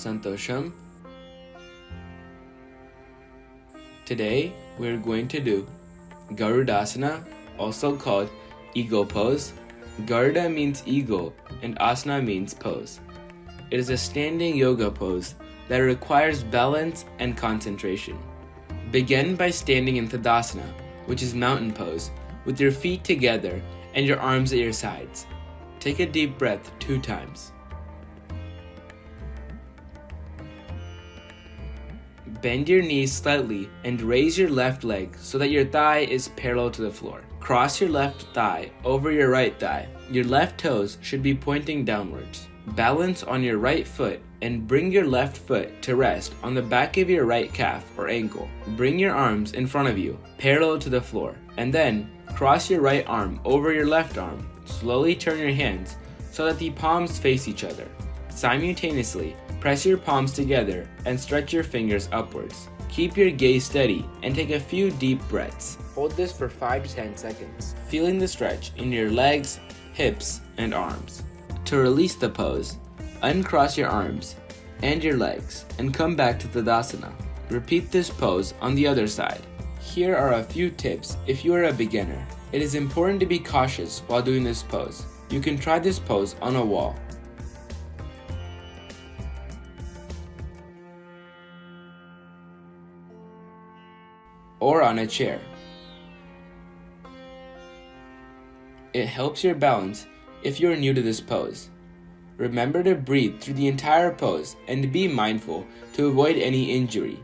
Santosham. Today we're going to do Garudasana, also called eagle pose. Garuda means eagle and asana means pose. It is a standing yoga pose that requires balance and concentration. Begin by standing in Tadasana, which is mountain pose, with your feet together and your arms at your sides. Take a deep breath 2 times. Bend your knees slightly and raise your left leg so that your thigh is parallel to the floor. Cross your left thigh over your right thigh. Your left toes should be pointing downwards. Balance on your right foot and bring your left foot to rest on the back of your right calf or ankle. Bring your arms in front of you, parallel to the floor, and then cross your right arm over your left arm. Slowly turn your hands so that the palms face each other. Simultaneously, press your palms together and stretch your fingers upwards. Keep your gaze steady and take a few deep breaths. Hold this for 5 to 10 seconds, feeling the stretch in your legs, hips, and arms. To release the pose, uncross your arms and your legs and come back to Tadasana. Repeat this pose on the other side. Here are a few tips if you are a beginner. It is important to be cautious while doing this pose. You can try this pose on a wall, or on a chair. It helps your balance if you are new to this pose. Remember to breathe through the entire pose and be mindful to avoid any injury.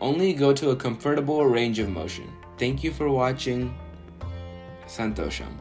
Only go to a comfortable range of motion. Thank you for watching. Santosham.